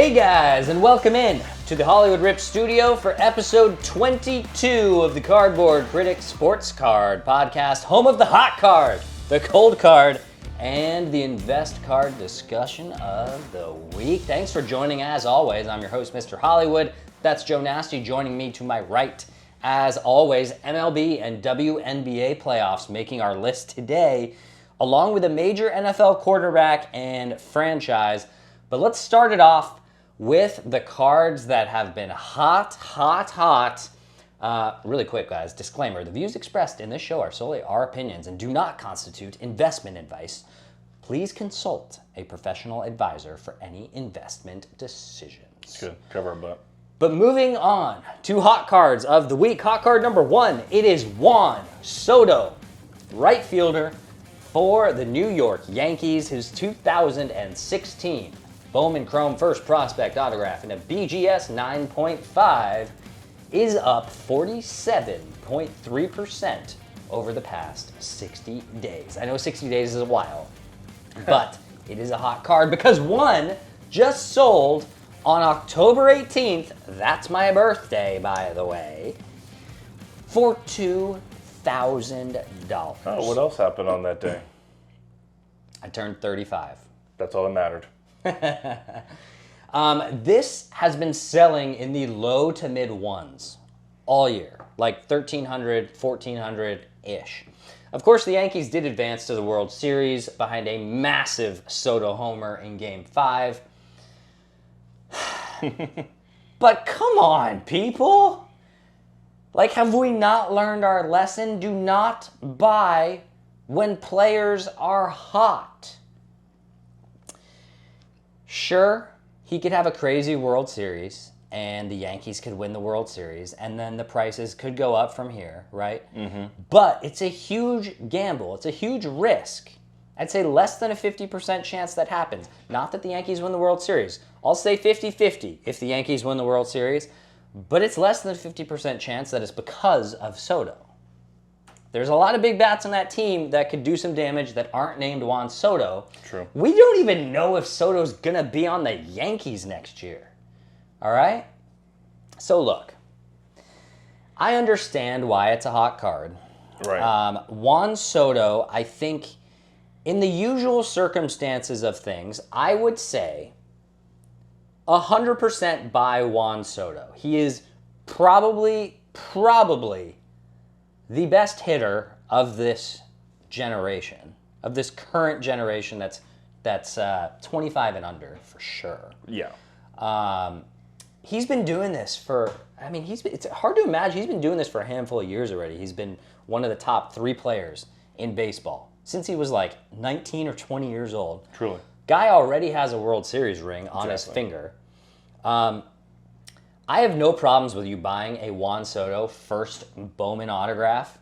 Hey guys, and welcome in to the Hollywood Rip Studio for episode 22 of the Cardboard Critic Sports Card Podcast, home of the hot card, the cold card, and the invest card discussion of the week. Thanks for joining as always. I'm your host, Mr. Hollywood. That's Joe Nasty joining me to my right. As always, MLB and WNBA playoffs making our list today, along with a major NFL quarterback and franchise. But let's start it off with the cards that have been hot. Really quick, guys, disclaimer, the views expressed in this show are solely our opinions and do not constitute investment advice. Please consult a professional advisor for any investment decisions. Good, cover our butt. But moving on to hot cards of the week. Hot card number one, it is Juan Soto, right fielder for the New York Yankees, whose 2016 Bowman Chrome First Prospect autograph in a BGS 9.5 is up 47.3% over the past 60 days. I know 60 days is a while, but it is a hot card because one just sold on October 18th, that's my birthday, by the way, for $2,000. Oh, what else happened on that day? I turned 35. That's all that mattered. This has been selling in the low to mid ones all year, like 1,300, 1,400-ish. Of course, the Yankees did advance to the World Series behind a massive Soto homer in Game 5. But come on, people! Like, have we not learned our lesson? Do not buy when players are hot. Sure, he could have a crazy World Series, and the Yankees could win the World Series, and then the prices could go up from here, right? Mm-hmm. But it's a huge gamble. It's a huge risk. I'd say less than a 50% chance that happens. Not that the Yankees win the World Series. I'll say 50-50 if the Yankees win the World Series, but it's less than a 50% chance that it's because of Soto. There's a lot of big bats on that team that could do some damage that aren't named Juan Soto. True. We don't even know if Soto's going to be on the Yankees next year. All right? So look, I understand why it's a hot card. Right. Juan Soto, I think, in the usual circumstances of things, I would say 100% buy Juan Soto. He is probably the best hitter of this generation, of this current generation that's 25 and under for sure. Yeah. He's been doing this for, it's hard to imagine. He's been doing this for a handful of years already. He's been one of the top 3 players in baseball since he was like 19 or 20 years old. Truly. Guy already has a World Series ring on his finger. I have no problems with you buying a Juan Soto first Bowman autograph.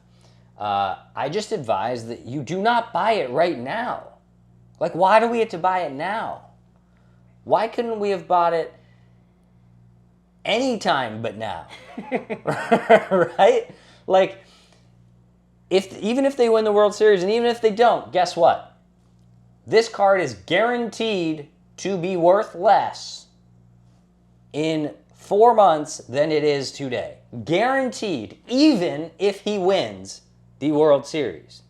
I just advise that you do not buy it right now. Like, why do we have to buy it now? Why couldn't we have bought it anytime but now? Right? Like, even if they win the World Series and even if they don't, guess what? This card is guaranteed to be worth less in 4 months than it is today. Guaranteed, even if he wins the World Series.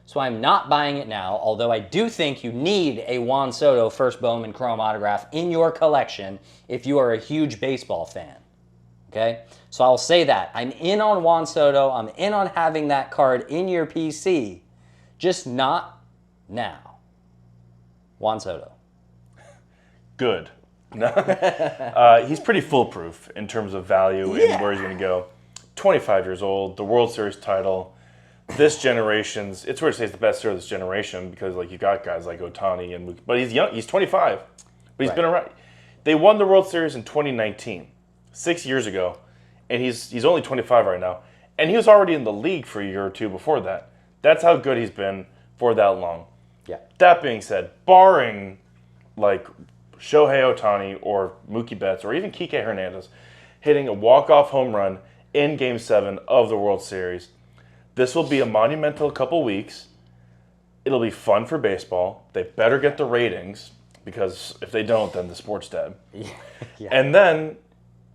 So I'm not buying it now, although I do think you need a Juan Soto first Bowman Chrome autograph in your collection if you are a huge baseball fan. Okay? So I'll say that. I'm in on Juan Soto. I'm in on having that card in your PC. Just not now. Juan Soto. Good. No. He's pretty foolproof in terms of value and where he's going to go. 25 years old, the World Series title. This generation's, it's weird to say it's the best year of this generation because like you got guys like Ohtani and but he's young, he's 25, but he's been around. They won the World Series in 2019, 6 years ago, and he's only 25 right now, and he was already in the league for a year or two before that. That's how good he's been for that long. Yeah. That being said, barring like Shohei Ohtani or Mookie Betts or even Kike Hernandez hitting a walk-off home run in Game 7 of the World Series, this will be a monumental couple weeks. It'll be fun for baseball. They better get the ratings. because if they don't, then the sport's dead. Yeah. And then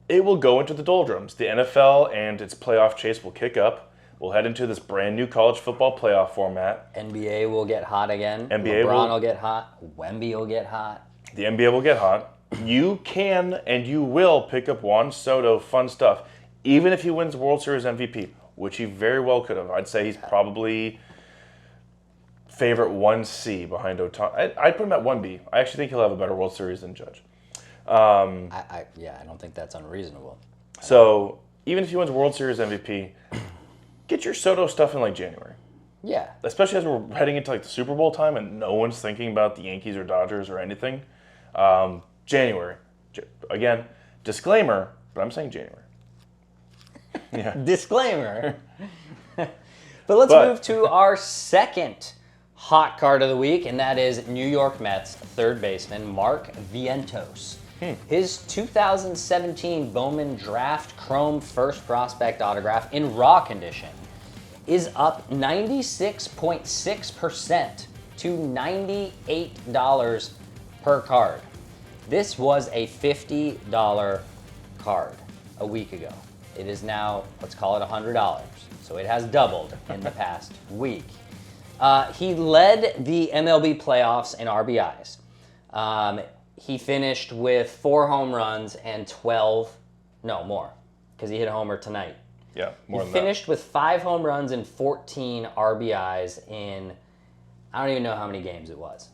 it will go into the doldrums. The NFL and its playoff chase will kick up. We'll head into this brand new college football playoff format. NBA will get hot again. NBA LeBron will get hot. Wemby will get hot. The NBA will get hot. You can and you will pick up Juan Soto, fun stuff, even if he wins World Series MVP, which he very well could have. I'd say he's probably favorite 1C behind Ohtani. I'd put him at 1B. I actually think he'll have a better World Series than Judge. I don't think that's unreasonable. So even if he wins World Series MVP, get your Soto stuff in like January. Yeah. Especially as we're heading into like the Super Bowl time and no one's thinking about the Yankees or Dodgers or anything. January. Again, disclaimer, but I'm saying January. Yeah. Disclaimer. But let's move to our second hot card of the week, and that is New York Mets third baseman Mark Vientos. His 2017 Bowman Draft Chrome First Prospect autograph in raw condition is up 96.6% to $98 per card. This was a $50 card a week ago. It is now, let's call it $100. So it has doubled in the past week. He led the MLB playoffs in RBIs. He finished with 4 home runs and more, because he hit a homer tonight. Yeah, more than He finished with 5 home runs and 14 RBIs in, I don't even know how many games it was.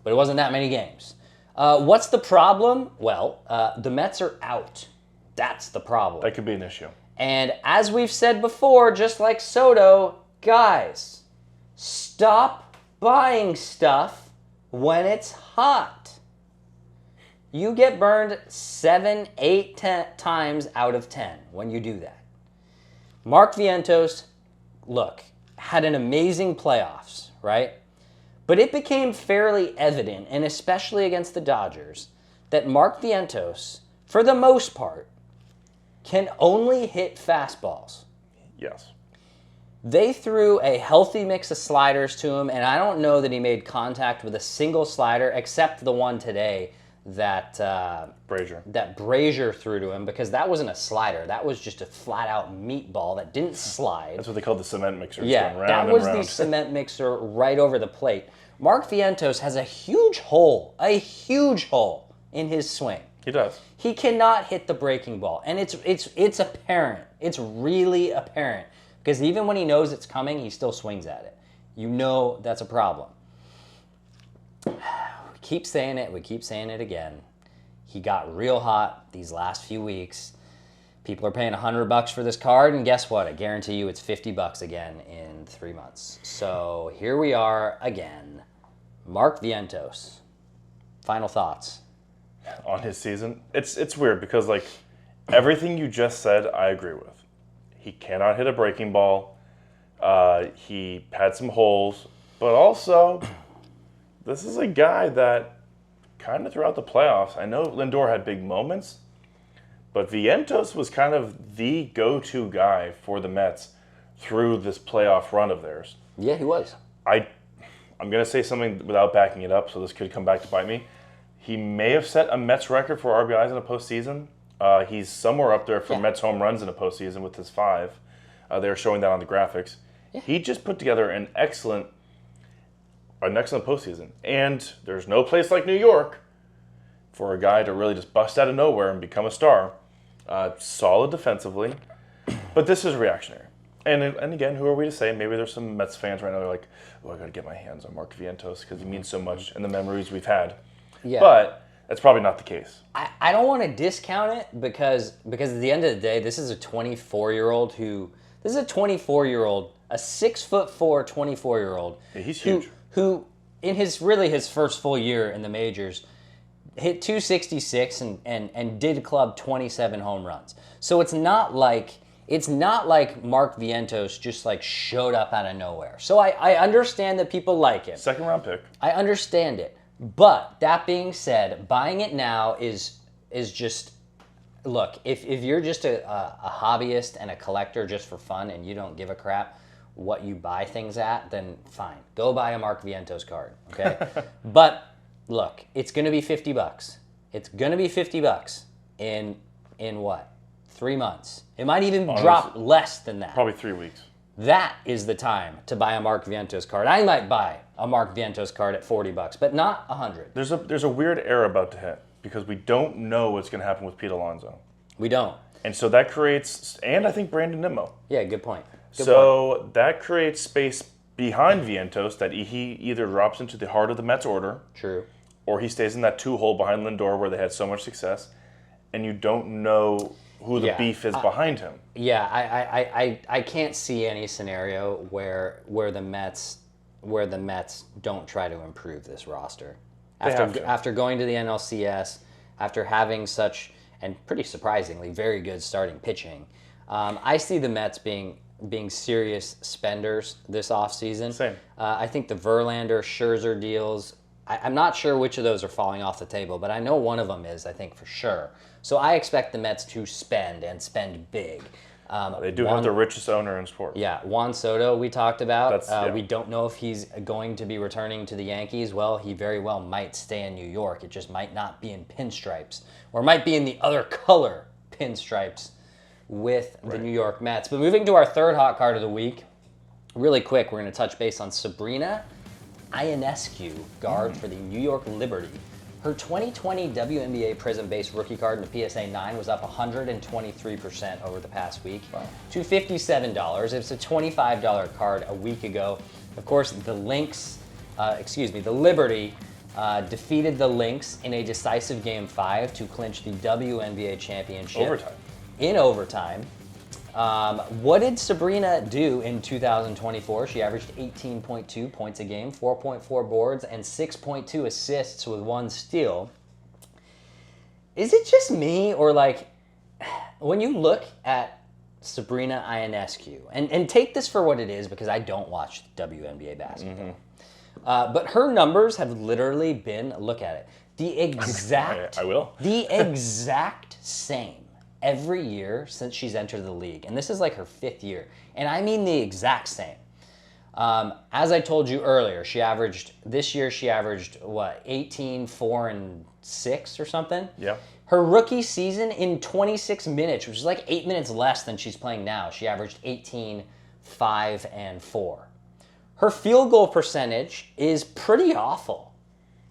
But it wasn't that many games. What's the problem? Well, the Mets are out. That's the problem. That could be an issue. And as we've said before, just like Soto, guys, stop buying stuff when it's hot. You get burned 7, 8, 10 times out of 10 when you do that. Mark Vientos, look, had an amazing playoffs, right? But it became fairly evident, and especially against the Dodgers, that Mark Vientos, for the most part, can only hit fastballs. Yes. They threw a healthy mix of sliders to him, and I don't know that he made contact with a single slider except the one today that Brazier threw to him, because that wasn't a slider. That was just a flat-out meatball that didn't slide. That's what they call the cement mixer. Yeah, going round that and was round. the cement mixer right over the plate. Mark Vientos has a huge hole in his swing. He does. He cannot hit the breaking ball, and it's apparent. It's really apparent, because even when he knows it's coming, he still swings at it. You know that's a problem. We keep saying it. We keep saying it again. He got real hot these last few weeks. People are paying $100 for this card, and guess what? I guarantee you it's $50 again in 3 months. So here we are again. Mark Vientos. Final thoughts on his season. It's weird because like everything you just said, I agree with. He cannot hit a breaking ball. He had some holes, but also this is a guy that kind of throughout the playoffs, I know Lindor had big moments, but Vientos was kind of the go-to guy for the Mets through this playoff run of theirs. Yeah, he was. I'm going to say something without backing it up, so this could come back to bite me. He may have set a Mets record for RBIs in a postseason. He's somewhere up there for Mets home runs in a postseason with his 5. They were showing that on the graphics. Yeah. He just put together an excellent postseason. And there's no place like New York for a guy to really just bust out of nowhere and become a star. Solid defensively, but this is reactionary. And again, who are we to say? Maybe there's some Mets fans right now that are like, oh, I got to get my hands on Mark Vientos because he means so much and the memories we've had. Yeah. But that's probably not the case. I don't want to discount it because at the end of the day, this is a 24-year-old a 6'4", 24-year-old. Yeah, he's huge. Who in his first full year in the majors, hit 266 and did club 27 home runs. So it's not like Mark Vientos just like showed up out of nowhere. So I understand that people like him. Second round pick. I understand it. But that being said, buying it now is just, look, if you're just a hobbyist and a collector just for fun and you don't give a crap what you buy things at, then fine. Go buy a Mark Vientos card, okay? But look, it's going to be $50. It's going to be $50 in what? 3 months. It might even drop less than that. Probably 3 weeks. That is the time to buy a Mark Vientos card. I might buy a Mark Vientos card at $40, but not $100. There's a weird era about to hit because we don't know what's going to happen with Pete Alonso. We don't. And so that creates, and I think Brandon Nimmo. Yeah, good point. That creates space behind Vientos that he either drops into the heart of the Mets order. True. Or he stays in that 2-hole behind Lindor where they had so much success, and you don't know who the beef is behind him. Yeah, I can't see any scenario where the Mets don't try to improve this roster. After going to the NLCS, after having such, and pretty surprisingly, very good starting pitching, I see the Mets being serious spenders this offseason. Same. I think the Verlander, Scherzer deals, I'm not sure which of those are falling off the table, but I know one of them is, I think, for sure. So I expect the Mets to spend big. They do have the richest owner in sports. Yeah, Juan Soto we talked about. Yeah. We don't know if he's going to be returning to the Yankees. Well, he very well might stay in New York. It just might not be in pinstripes, or might be in the other color pinstripes with the New York Mets. But moving to our third hot card of the week, really quick, we're going to touch base on Sabrina Ionescu, guard for the New York Liberty. Her 2020 WNBA Prism-based rookie card in the PSA 9 was up 123% over the past week to $57. It's a $25 card a week ago. Of course, the Liberty defeated the Lynx in a decisive Game 5 to clinch the WNBA championship. In overtime. What did Sabrina do in 2024? She averaged 18.2 points a game, 4.4 boards, and 6.2 assists with 1 steal. Is it just me, or when you look at Sabrina Ionescu, and take this for what it is because I don't watch WNBA basketball, but her numbers have literally been, look at it, the exact same every year since she's entered the league. And this is like her 5th year. And I mean the exact same. As I told you earlier, this year she averaged, 18, 4, and 6 or something? Yeah. Her rookie season in 26 minutes, which is like 8 minutes less than she's playing now, she averaged 18, 5, and 4. Her field goal percentage is pretty awful.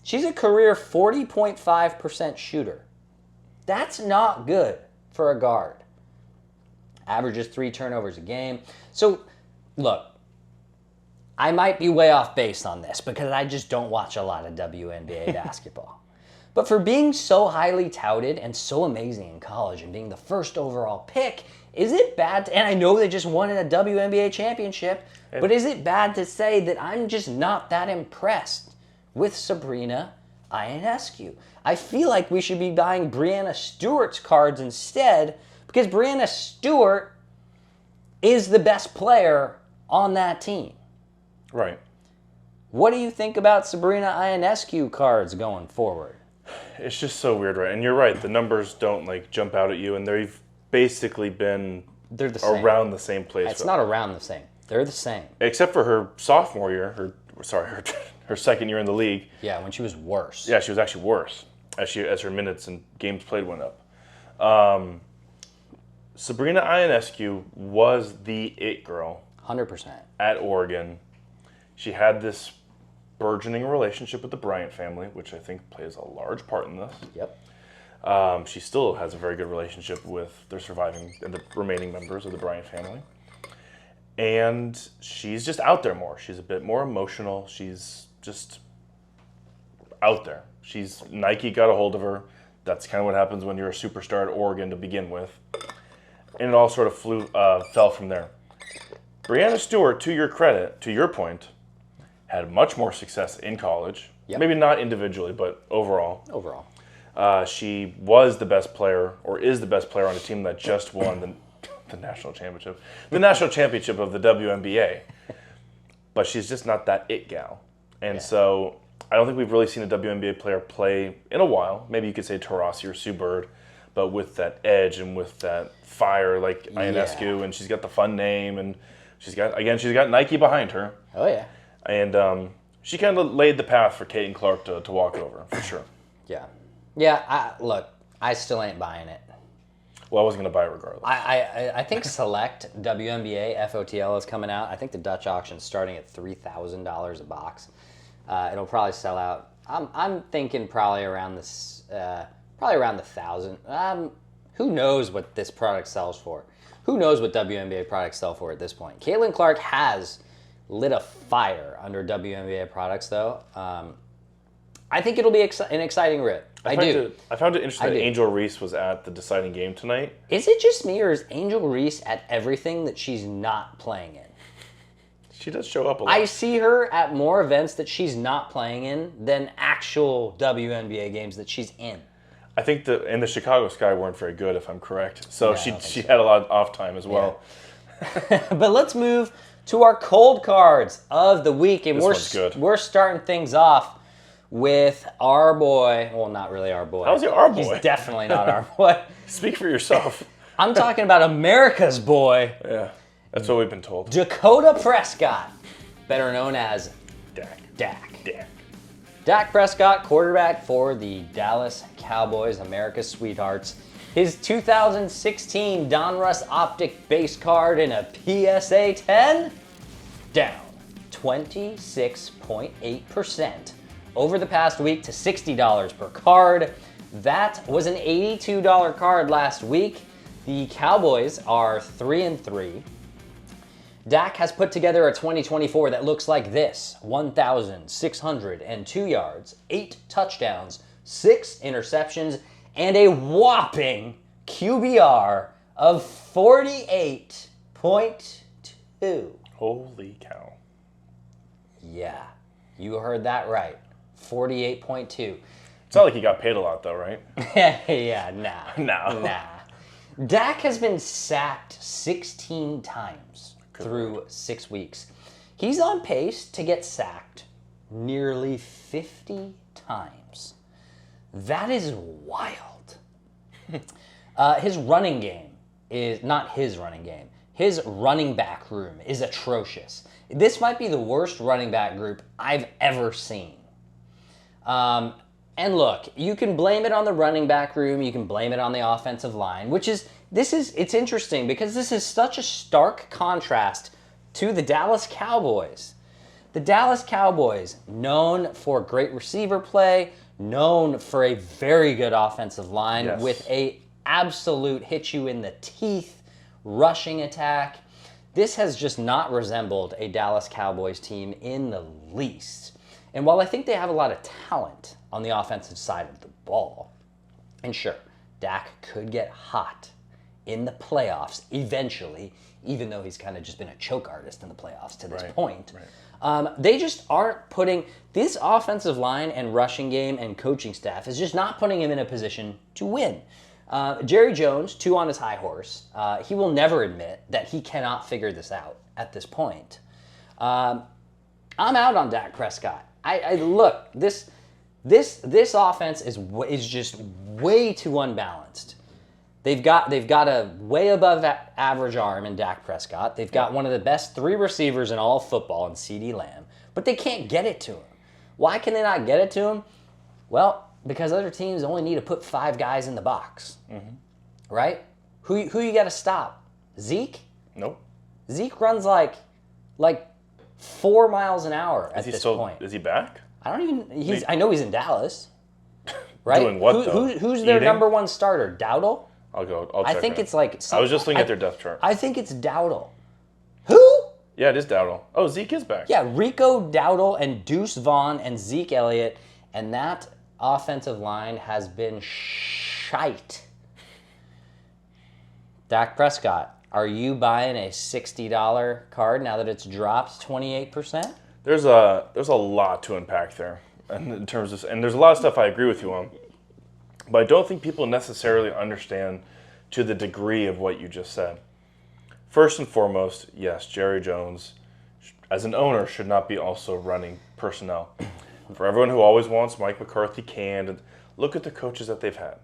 She's a career 40.5% shooter. That's not good for a guard. Averages 3 turnovers a game. So, look, I might be way off base on this because I just don't watch a lot of WNBA basketball. But for being so highly touted and so amazing in college and being the first overall pick, is it bad and I know they just won a WNBA championship, but is it bad to say that I'm just not that impressed with Sabrina Ionescu? I feel like we should be buying Breanna Stewart's cards instead because Breanna Stewart is the best player on that team. Right. What do you think about Sabrina Ionescu cards going forward? It's just so weird, right? And you're right, the numbers don't like jump out at you, and they've basically been around the same place. It's not around the same. They're the same. Except for her sophomore year, her second year in the league. Yeah, when she was worse. Yeah, she was actually worse as her minutes and games played went up. Sabrina Ionescu was the it girl. 100%. At Oregon. She had this burgeoning relationship with the Bryant family, which I think plays a large part in this. Yep. She still has a very good relationship with their surviving and the remaining members of the Bryant family. And she's just out there more. She's a bit more emotional. She's just out there. Nike got a hold of her. That's kind of what happens when you're a superstar at Oregon to begin with. And it all sort of fell from there. Breanna Stewart, to your credit, to your point, had much more success in college. Yep. Maybe not individually, but overall. She was the best player, or is the best player on a team that just won the national championship. The national championship of the WNBA. But she's just not that it gal. And so I don't think we've really seen a WNBA player play in a while. Maybe you could say Taurasi or Sue Bird, but with that edge and with that fire like Ionescu, and she's got the fun name, and she's got Nike behind her. Oh, yeah. And she kind of laid the path for Caitlin Clark to walk over, for sure. Yeah. Yeah, look, I still ain't buying it. Well, I wasn't going to buy it regardless. I think Select WNBA FOTL is coming out. I think the Dutch auction's starting at $3,000 a box. It'll probably sell out. I'm thinking probably around this, probably around the 1,000. Who knows what this product sells for? Who knows what WNBA products sell for at this point? Caitlin Clark has lit a fire under WNBA products, though. I think it'll be an exciting rip. I do. I found it interesting that Angel Reese was at the deciding game tonight. Is it just me, or is Angel Reese at everything that she's not playing in? She does show up a lot. I see her at more events that she's not playing in than actual WNBA games that she's in. I think the Chicago Sky weren't very good, if I'm correct. So she had a lot of off time as well. Yeah. But let's move to our cold cards of the week, and we're starting things off with our boy. Well, not really our boy. How's our boy? He's definitely not our boy. Speak for yourself. I'm talking about America's boy. Yeah, that's what we've been told. Dakota Prescott, better known as Dak. Dak Prescott, quarterback for the Dallas Cowboys, America's sweethearts. His 2016 Donruss Optic base card in a PSA 10, down 26.8% over the past week to $60 per card. That was an $82 card last week. The Cowboys are 3-3. Dak has put together a 2024 that looks like this: 1,602 yards, 8 touchdowns, 6 interceptions, and a whopping QBR of 48.2. Holy cow. Yeah, you heard that right. 48.2. It's not like he got paid a lot, though, right? Yeah, nah. Dak has been sacked 16 times through 6 weeks. He's on pace to get sacked nearly 50 times. That is wild. His running game is not his running game. His running back room is atrocious. This might be the worst running back group I've ever seen. And look, you can blame it on the running back room, you can blame it on the offensive line, it's interesting because this is such a stark contrast to the Dallas Cowboys. The Dallas Cowboys, known for great receiver play, known for a very good offensive line with a absolute hit you in the teeth rushing attack. This has just not resembled a Dallas Cowboys team in the least. And while I think they have a lot of talent on the offensive side of the ball, and sure, Dak could get hot in the playoffs eventually, even though he's kind of just been a choke artist in the playoffs to this point. They just aren't putting this offensive line and rushing game and coaching staff is just not putting him in a position to win. Jerry Jones, 2 on his high horse, he will never admit that he cannot figure this out at this point. I'm out on Dak Prescott. Look, this offense is just way too unbalanced. They've got a way above average arm in Dak Prescott. They've got one of the best 3 receivers in all of football in CeeDee Lamb, but they can't get it to him. Why can they not get it to him? Well, because other teams only need to put 5 guys in the box, right? Who you got to stop? Zeke? Nope. Zeke runs like 4 miles an hour at this point. Is he back? I know he's in Dallas, right? Doing what though? Who's their number 1 starter? Dowdle? I'll check. I think it's like. I was just looking at their depth chart. I think it's Dowdle. Who? Yeah, it is Dowdle. Oh, Zeke is back. Yeah, Rico Dowdle and Deuce Vaughn and Zeke Elliott, and that offensive line has been shite. Dak Prescott, are you buying a $60 card now that it's dropped 28%? There's a lot to unpack there, and there's a lot of stuff I agree with you on, but I don't think people necessarily understand to the degree of what you just said. First and foremost, yes, Jerry Jones, as an owner, should not be also running personnel. For everyone who always wants Mike McCarthy canned, look at the coaches that they've had.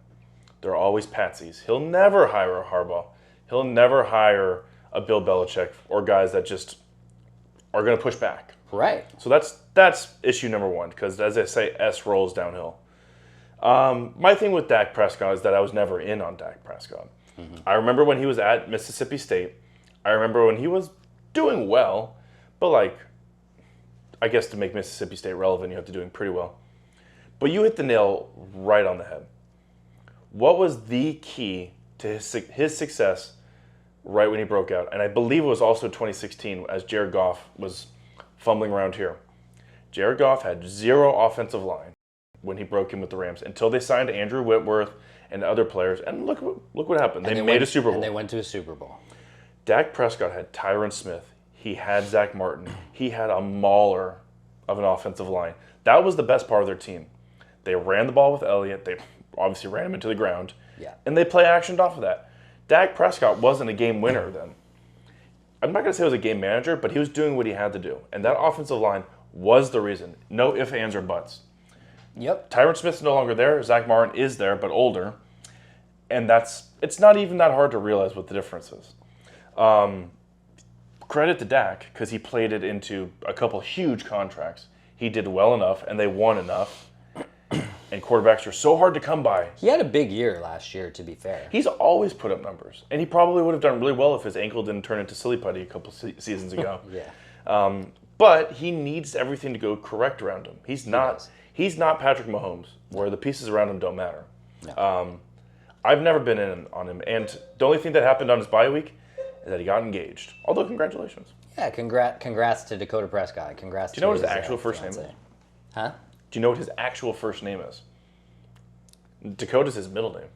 They're always patsies. He'll never hire a Harbaugh. He'll never hire a Bill Belichick or guys that just are going to push back. Right. So that's issue number one, because as I say, S rolls downhill. My thing with Dak Prescott is that I was never in on Dak Prescott. Mm-hmm. I remember when he was at Mississippi State. I remember when he was doing well, but like, I guess to make Mississippi State relevant, you have to do pretty well. But you hit the nail right on the head. What was the key to his success right when he broke out? And I believe it was also 2016 as Jared Goff was fumbling around here. Jared Goff had zero offensive line when he broke in with the Rams until they signed Andrew Whitworth and other players. And look what happened. They made a Super Bowl. And they went to a Super Bowl. Dak Prescott had Tyron Smith. He had Zach Martin. He had a mauler of an offensive line. That was the best part of their team. They ran the ball with Elliott. They obviously ran him into the ground. Yeah. And they play actioned off of that. Dak Prescott wasn't a game winner then. I'm not going to say he was a game manager, but he was doing what he had to do. And that offensive line was the reason. No ifs, ands, or buts. Yep. Tyron Smith's no longer there. Zach Martin is there, but older. And it's not even that hard to realize what the difference is. Credit to Dak, because he played it into a couple huge contracts. He did well enough, and they won enough. And quarterbacks are so hard to come by. He had a big year last year, to be fair. He's always put up numbers. And he probably would have done really well if his ankle didn't turn into silly putty a couple seasons ago. Yeah. But he needs everything to go correct around him. He's not Patrick Mahomes, where the pieces around him don't matter. No. I've never been in on him. And the only thing that happened on his bye week is that he got engaged. Although, congratulations. Yeah, congrats to Dakota Prescott. Congrats to Do you know what his actual first name is? Huh? Do you know what his actual first name is? Dakota's his middle name.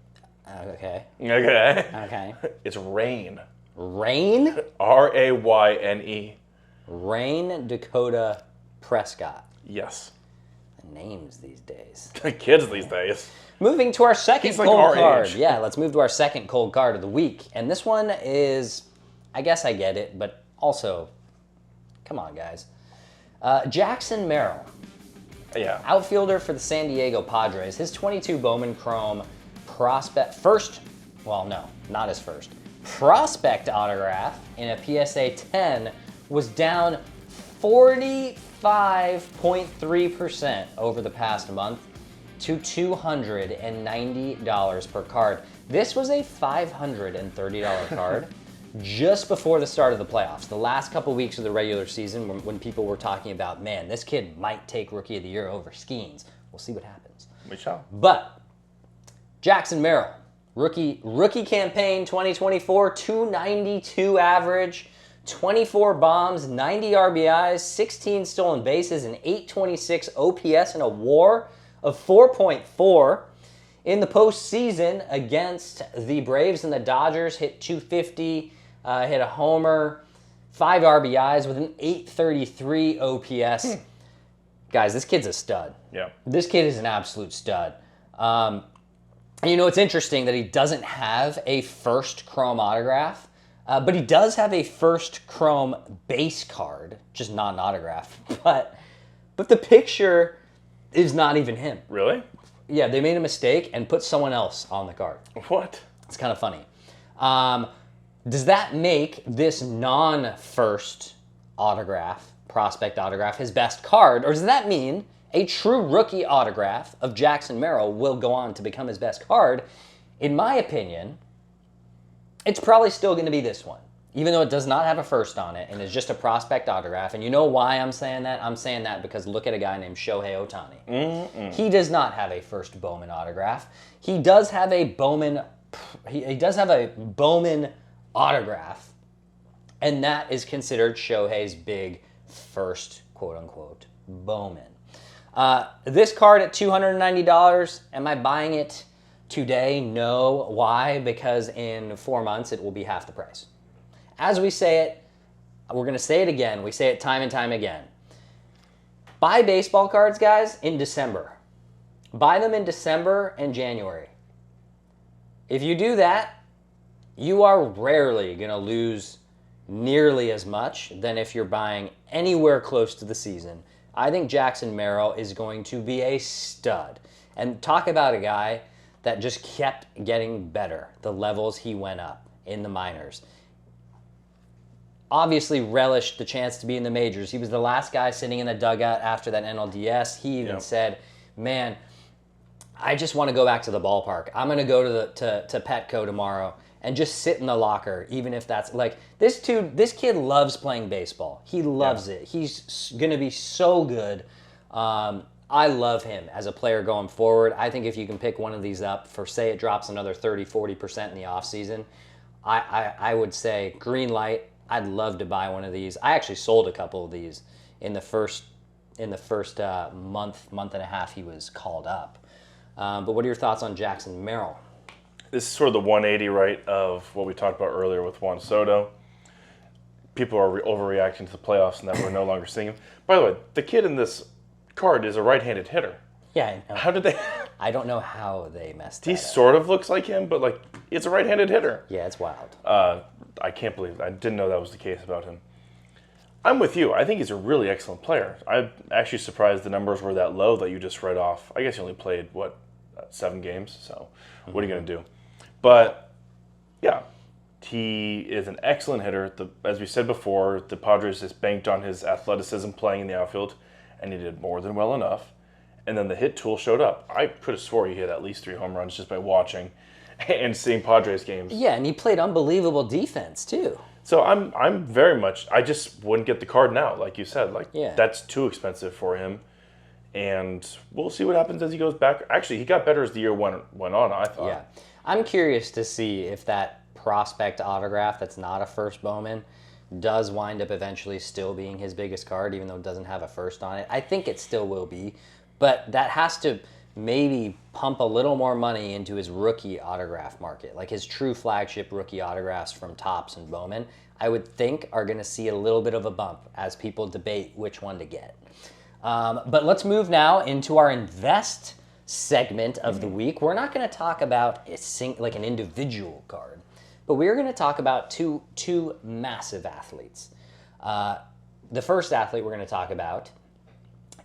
Okay. Okay. It's Rain. Rain? Rayne. Rain Dakota Prescott. Yes. Names these days. Kids these days. Moving to our second like cold our card. age. Yeah, let's move to our second cold card of the week. And this one is, I guess I get it, but also, come on, guys. Jackson Merrill. Yeah. Outfielder for the San Diego Padres. His 22 Bowman Chrome prospect, not his first. Prospect autograph in a PSA 10 was down 45.3% over the past month to $290 per card. This was a $530 card just before the start of the playoffs. The last couple weeks of the regular season when people were talking about, man, this kid might take Rookie of the Year over Skeens. We'll see what happens. We shall. But Jackson Merrill, rookie campaign 2024, 292 average, 24 bombs, 90 RBIs, 16 stolen bases, and 826 OPS in a WAR of 4.4. In the postseason against the Braves and the Dodgers, hit 250, hit a homer, 5 RBIs with an 833 OPS. Guys, this kid's a stud. Yeah. This kid is an absolute stud. It's interesting that he doesn't have a first Chrome autograph, but he does have a first Chrome base card, just not an autograph. But the picture is not even him. Really? Yeah, they made a mistake and put someone else on the card. What? It's kind of funny. Does that make this non-first prospect autograph, his best card? Or does that mean a true rookie autograph of Jackson Merrill will go on to become his best card? In my opinion, it's probably still going to be this one, even though it does not have a first on it and is just a prospect autograph. And you know why I'm saying that? I'm saying that because look at a guy named Shohei Ohtani. He does not have a first Bowman autograph. He does have a Bowman. He does have a Bowman autograph, and that is considered Shohei's big first quote-unquote Bowman. This card at $290. Am I buying it today? No. Why? Because in 4 months it will be half the price. As we say it, we're going to say it again. We say it time and time again. Buy baseball cards, guys, in December. Buy them in December and January. If you do that, you are rarely going to lose nearly as much than if you're buying anywhere close to the season. I think Jackson Merrill is going to be a stud. And talk about a guy that just kept getting better, the levels he went up in the minors. obviously relished the chance to be in the majors. He was the last guy sitting in the dugout after that NLDS. He even said, man, I just want to go back to the ballpark. I'm going to go to Petco tomorrow and just sit in the locker, even if that's like this kid loves playing baseball. He loves it. He's going to be so good. I love him as a player going forward. I think if you can pick one of these up for, say, it drops another 30-40% in the offseason, I would say green light. I'd love to buy one of these. I actually sold a couple of these in the first month and a half he was called up. But what are your thoughts on Jackson Merrill? This is sort of the 180, right, of what we talked about earlier with Juan Soto. People are overreacting to the playoffs and that we're no longer seeing him. By the way, the kid in this card is a right-handed hitter. Yeah, I know. How did they... I don't know how they messed that He up. sort of looks like him, but like it's a right-handed hitter. Yeah, it's wild. I can't believe I didn't know that was the case about him. I'm with you. I think he's a really excellent player. I'm actually surprised the numbers were that low that you just read off. I guess he only played, 7 games? So what are you going to do? But, yeah, he is an excellent hitter. As we said before, the Padres just banked on his athleticism playing in the outfield, and he did more than well enough. And then the hit tool showed up. I could have swore he hit at least 3 home runs just by watching and seeing Padres games. Yeah, and he played unbelievable defense, too. So I'm very much, I just wouldn't get the card now, like you said. That's too expensive for him. And we'll see what happens as he goes back. Actually, he got better as the year went on, I thought. Yeah. I'm curious to see if that prospect autograph that's not a first Bowman does wind up eventually still being his biggest card, even though it doesn't have a first on it. I think it still will be. But that has to maybe pump a little more money into his rookie autograph market. Like his true flagship rookie autographs from Topps and Bowman, I would think are going to see a little bit of a bump as people debate which one to get. But let's move now into our invest segment of the week. We're not going to talk about an individual card, but we're going to talk about two massive athletes. The first athlete we're going to talk about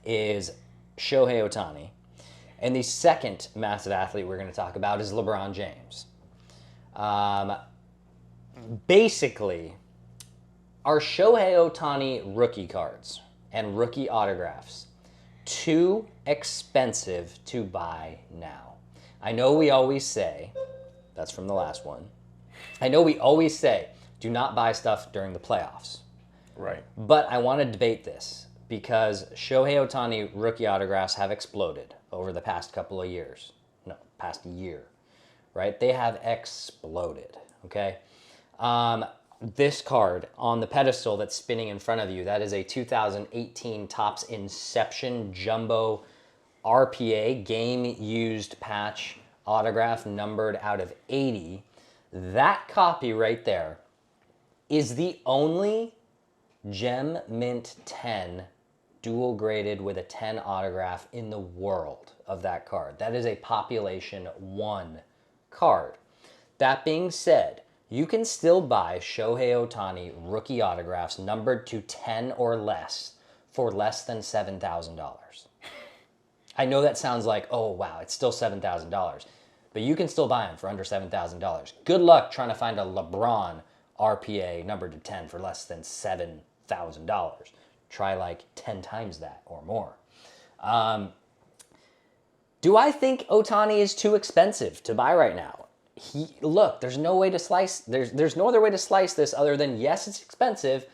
is Shohei Ohtani, and the second massive athlete we're going to talk about is LeBron James. Basically, are Shohei Ohtani rookie cards and rookie autographs too expensive to buy now? I know we always say, that's from the last one, I know we always say, do not buy stuff during the playoffs. Right. But I want to debate this because Shohei Ohtani rookie autographs have exploded over the past couple of years. No, past year, right? They have exploded, okay? This card on the pedestal that's spinning in front of you, that is a 2018 Topps Inception Jumbo RPA, game-used patch autograph numbered out of 80. That copy right there is the only Gem Mint 10 dual graded with a 10 autograph in the world of that card. That is a population 1 card. That being said, you can still buy Shohei Ohtani rookie autographs numbered to 10 or less for less than $7,000. I know that sounds like, oh wow, it's still $7,000. But you can still buy them for under $7,000. Good luck trying to find a LeBron RPA numbered to 10 for less than $7,000. Try like 10 times that or more. Do I think Ohtani is too expensive to buy right now? Look, there's no way to slice. There's no other way to slice this other than yes, it's expensive,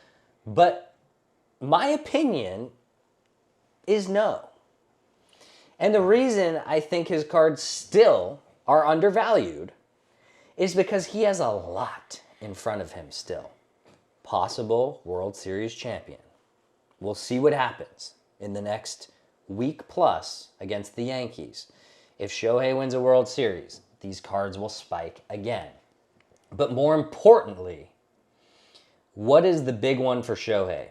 but my opinion is no. And the reason I think his cards still are undervalued is because he has a lot in front of him still. Possible World Series champion. We'll see what happens in the next week plus against the Yankees. If Shohei wins a World Series, these cards will spike again. But more importantly, what is the big one for Shohei?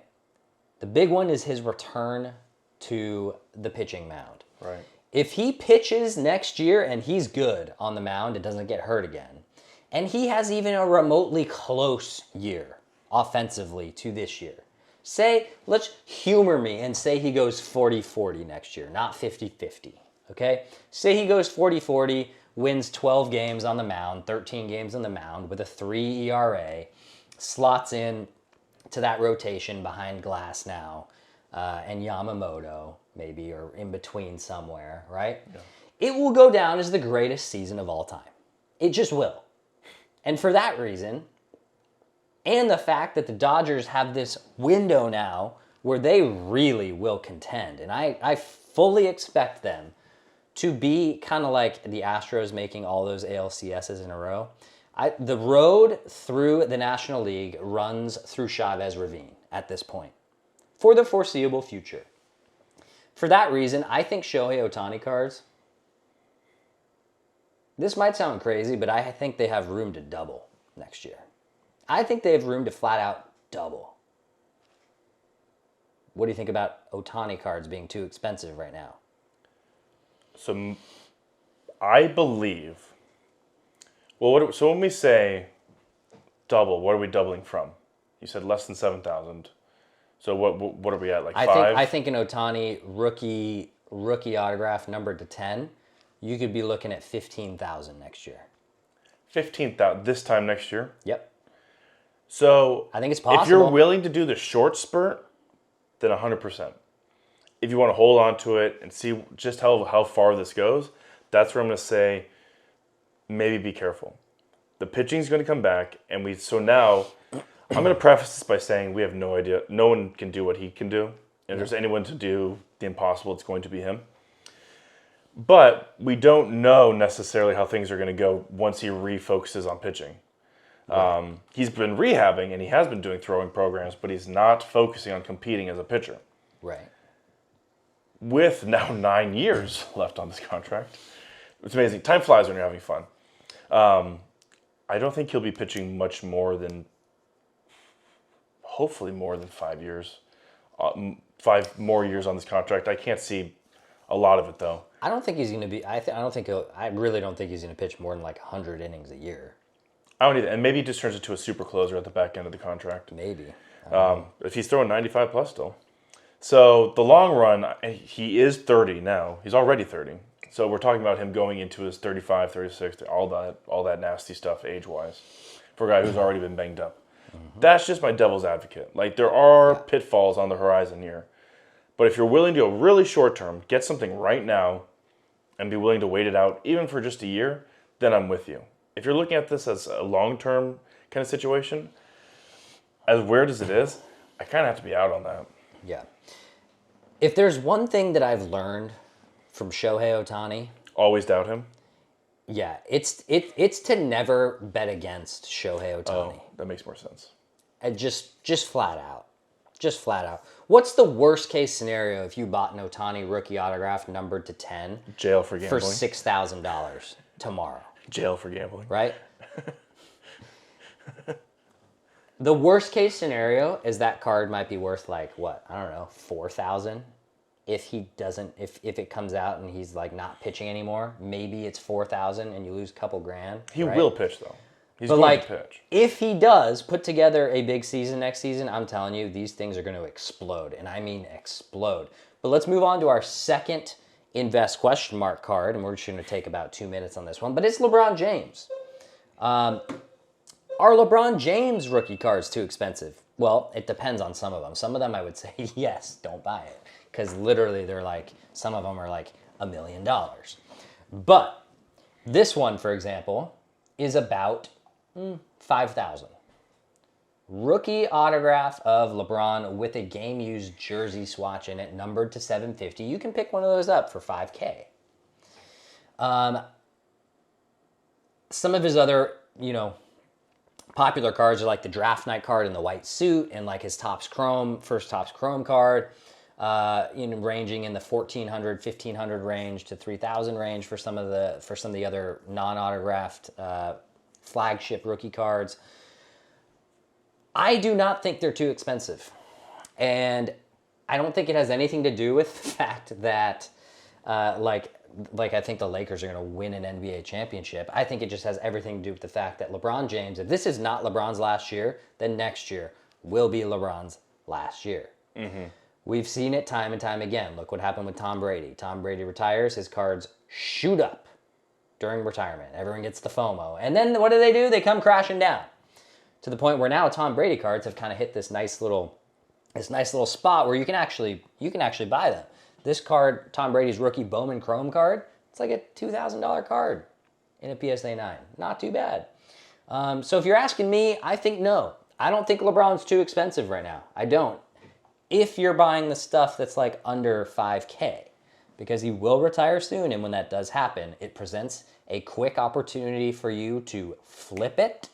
The big one is his return to the pitching mound. Right. If he pitches next year and he's good on the mound and doesn't get hurt again, and he has even a remotely close year offensively to this year, let's humor me and say he goes 40-40 next year, not 50-50, okay? Say he goes 40-40, wins 12 games on the mound, 13 games on the mound with a 3 ERA, slots in to that rotation behind Glass now, and Yamamoto maybe, or in between somewhere, right? Yeah. It will go down as the greatest season of all time. It just will. And for that reason, and the fact that the Dodgers have this window now where they really will contend, and I fully expect them to be kind of like the Astros making all those ALCSs in a row. The road through the National League runs through Chavez Ravine at this point for the foreseeable future. For that reason, I think Shohei Ohtani cards, this might sound crazy, but I think they have room to double next year. I think they have room to flat out double. What do you think about Ohtani cards being too expensive right now? So I believe, so when we say double, what are we doubling from? You said less than 7,000. So what are we at, like 5? I think an Ohtani rookie autograph numbered to 10, you could be looking at 15,000 next year. 15,000 this time next year? Yep. So I think it's possible. If you're willing to do the short spurt, then 100%. If you want to hold on to it and see just how far this goes, that's where I'm going to say maybe be careful. The pitching's going to come back, so now I'm going to preface this by saying we have no idea. No one can do what he can do. And if there's anyone to do the impossible, it's going to be him. But we don't know necessarily how things are going to go once he refocuses on pitching. Right. He's been rehabbing and he has been doing throwing programs, but he's not focusing on competing as a pitcher. Right. With now 9 years left on this contract. It's amazing. Time flies when you're having fun. I don't think he'll be pitching much more than, hopefully more than 5 years. 5 more years on this contract. I can't see a lot of it though. I don't think he's going to be. I really don't think he's going to pitch more than like 100 innings a year. I don't either. And maybe he just turns into a super closer at the back end of the contract. Maybe. If he's throwing 95 plus still. So the long run, he is 30 now. He's already 30. So we're talking about him going into his 35, 36, all that nasty stuff age-wise for a guy who's already been banged up. Mm-hmm. That's just my devil's advocate. Like, there are pitfalls on the horizon here. But if you're willing to go really short term, get something right now, and be willing to wait it out, even for just a year, then I'm with you. If you're looking at this as a long-term kind of situation, as weird as it is, I kind of have to be out on that. Yeah. If there's one thing that I've learned from Shohei Ohtani, always doubt him. Yeah, it's to never bet against Shohei Ohtani. Oh, that makes more sense. And just flat out. Just flat out. What's the worst case scenario if you bought an Ohtani rookie autograph numbered to 10? Jail for gambling. For $6,000 tomorrow. Jail for gambling. Right? The worst case scenario is that card might be worth like, what? I don't know, $4,000. If it comes out and he's like not pitching anymore, maybe it's $4,000 and you lose a couple grand. He will pitch though. He's but going to pitch. If he does put together a big season next season, I'm telling you, these things are going to explode. And I mean explode. But let's move on to our second invest question mark card. And we're just going to take about 2 minutes on this one. But it's LeBron James. Are LeBron James rookie cards too expensive? Well, it depends on some of them. Some of them I would say, yes, don't buy it. Because literally they're like, some of them are like $1 million. But this one, for example, is about 5,000. Rookie autograph of LeBron with a game-used jersey swatch in it, numbered to 750. You can pick one of those up for $5K. Some of his other, popular cards are like the draft night card in the white suit and like his first Topps Chrome card, ranging in the 1,400, 1,500 range to 3,000 range for some of the other non-autographed flagship rookie cards. I do not think they're too expensive. And I don't think it has anything to do with the fact that, like I think the Lakers are going to win an NBA championship. I think it just has everything to do with the fact that LeBron James, if this is not LeBron's last year, then next year will be LeBron's last year. Mm-hmm. We've seen it time and time again. Look what happened with Tom Brady. Tom Brady retires, his cards shoot up during retirement. Everyone gets the FOMO. And then what do? They come crashing down. to the point where now Tom Brady cards have kind of hit this nice little spot where you can actually buy them. This card, Tom Brady's rookie Bowman Chrome card, it's like a $2,000 card in a PSA 9. Not too bad. So if you're asking me, I think no. I don't think LeBron's too expensive right now. I don't. If you're buying the stuff that's like under $5K, because he will retire soon, and when that does happen, it presents a quick opportunity for you to flip it,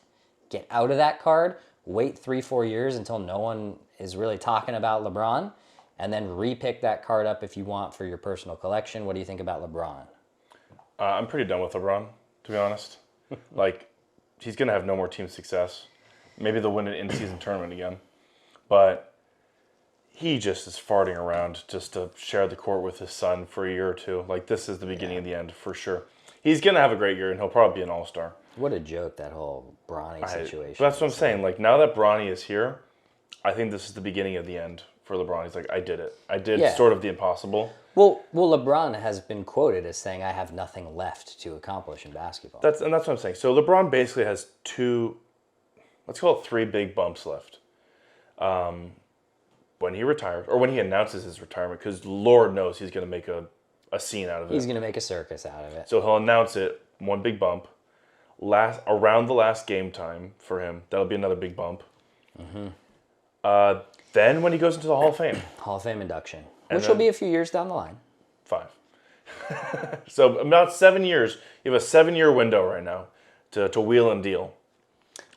get out of that card, wait 3-4 years until no one is really talking about LeBron, and then re-pick that card up if you want for your personal collection. What do you think about LeBron? I'm pretty done with LeBron, to be honest. Like, he's going to have no more team success. Maybe they'll win an in-season tournament again. But he just is farting around just to share the court with his son for a year or two. Like, this is the beginning of the end, for sure. He's going to have a great year, and he'll probably be an all-star. What a joke, that whole Bronny situation. That's what I'm saying. Like, now that Bronny is here, I think this is the beginning of the end for LeBron. He's like, I did it. I did sort of the impossible. Well, LeBron has been quoted as saying, I have nothing left to accomplish in basketball. That's what I'm saying. So LeBron basically has let's call it 3 big bumps left. When he retires, or when he announces his retirement, because Lord knows he's going to make a scene out of it. He's going to make a circus out of it. So he'll announce it, one big bump. Around the last game time for him, that'll be another big bump. Mm-hmm. Then when he goes into the Hall of Fame. Hall of Fame induction. Which will be a few years down the line. 5. So about 7 years. You have a 7-year window right now to wheel and deal.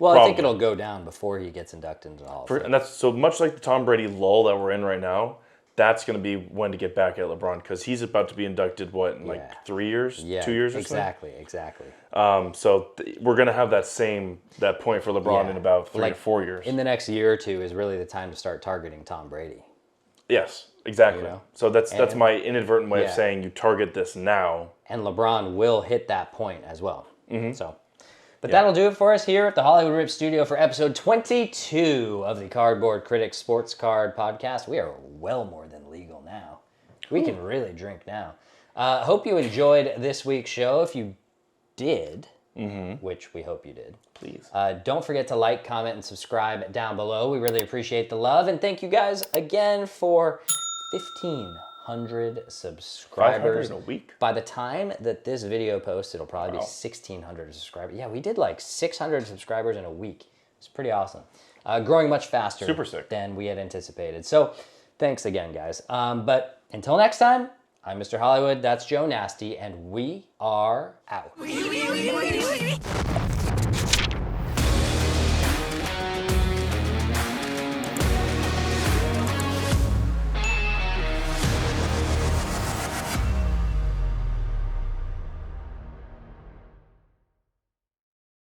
Well, Probably. I think it'll go down before he gets inducted into the Hall of Fame. And that's so much like the Tom Brady lull that we're in right now. That's going to be when to get back at LeBron, because he's about to be inducted, in 3 years? Yeah, 2 years or exactly. so we're going to have that point for LeBron in about 3 to 4 years. In the next year or two is really the time to start targeting Tom Brady. Yes, exactly. You know? So that's my inadvertent way of saying you target this now. And LeBron will hit that point as well. Mm-hmm. But that'll do it for us here at the Hollywood Rip Studio for episode 22 of the Cardboard Critics Sports Card Podcast. We are well more than legal now. We can really drink now. Hope you enjoyed this week's show. If you did, which we hope you did, please don't forget to like, comment, and subscribe down below. We really appreciate the love. And thank you guys again for 1,500 subscribers. 500 in a week. By the time that this video posts, it'll probably be 1,600 subscribers. Yeah, we did like 600 subscribers in a week. It's pretty awesome. Growing much faster Super sick. than we had anticipated. So thanks again, guys. But until next time, I'm Mr. Hollywood, that's Joe Nasty, and we are out.